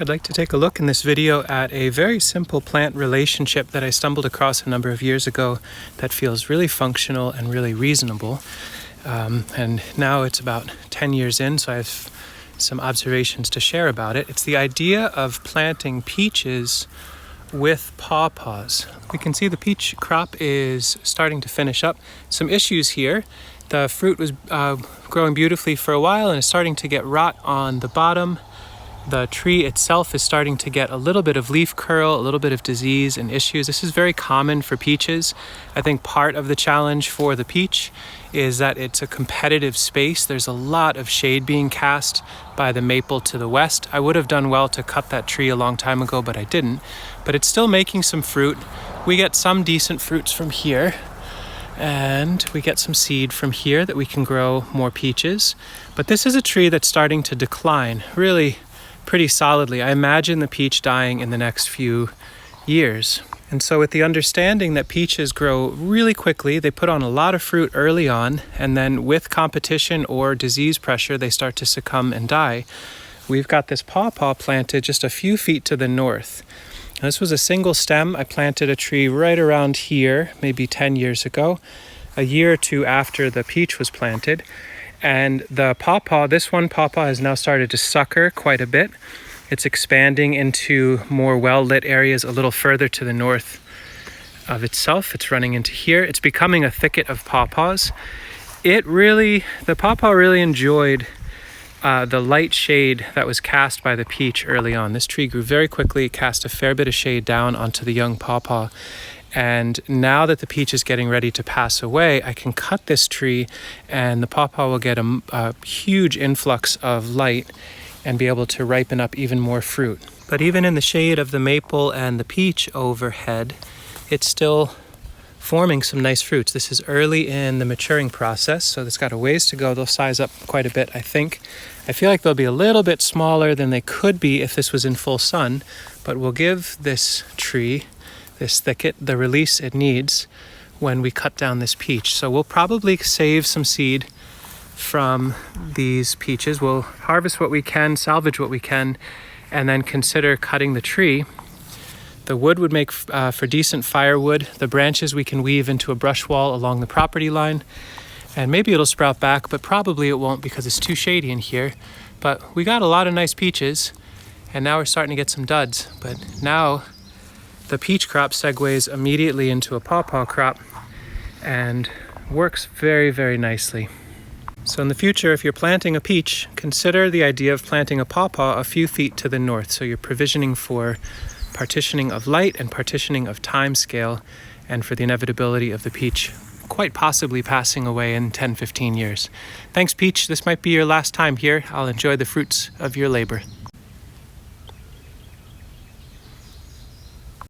I'd like to take a look in this video at a very simple plant relationship that I stumbled across a number of years ago that feels really functional and really reasonable. And now it's about 10 years in, so I have some observations to share about it. It's the idea of planting peaches with Paw Paws. We can see the peach crop is starting to finish up. Some issues here. The fruit was growing beautifully for a while and is starting to get rot on the bottom. The tree itself is starting to get a little bit of leaf curl, a little bit of disease and issues. This is very common for peaches. I think part of the challenge for the peach is that it's a competitive space. There's a lot of shade being cast by the maple to the west. I would have done well to cut that tree a long time ago, but I didn't. But it's still making some fruit. We get some decent fruits from here, and we get some seed from here that we can grow more peaches. But this is a tree that's starting to decline, really pretty solidly. I imagine the peach dying in the next few years. And so with the understanding that peaches grow really quickly, they put on a lot of fruit early on, and then with competition or disease pressure, they start to succumb and die. We've got this pawpaw planted just a few feet to the north. Now, this was a single stem. I planted a tree right around here, maybe 10 years ago, a year or two after the peach was planted. And the pawpaw, this one pawpaw has now started to sucker quite a bit. It's expanding into more well-lit areas a little further to the north of itself. It's running into here. It's becoming a thicket of pawpaws. The pawpaw really enjoyed the light shade that was cast by the peach early on. This tree grew very quickly, cast a fair bit of shade down onto the young pawpaw. And now that the peach is getting ready to pass away, I can cut this tree and the pawpaw will get a huge influx of light and be able to ripen up even more fruit. But even in the shade of the maple and the peach overhead, it's still forming some nice fruits. This is early in the maturing process, so it's got a ways to go. They'll size up quite a bit, I think. I feel like they'll be a little bit smaller than they could be if this was in full sun, but we'll give this tree, this thicket, the release it needs when we cut down this peach. So we'll probably save some seed from these peaches. We'll harvest what we can, salvage what we can, and then consider cutting the tree. The wood would make for decent firewood. The branches we can weave into a brush wall along the property line, and maybe it'll sprout back, but probably it won't because it's too shady in here. But we got a lot of nice peaches, and now we're starting to get some duds. But now the peach crop segues immediately into a pawpaw crop and works very, very nicely. So in the future, if you're planting a peach, consider the idea of planting a pawpaw a few feet to the north. So you're provisioning for partitioning of light and partitioning of time scale, and for the inevitability of the peach quite possibly passing away in 10-15 years. Thanks, peach. This might be your last time here. I'll enjoy the fruits of your labor.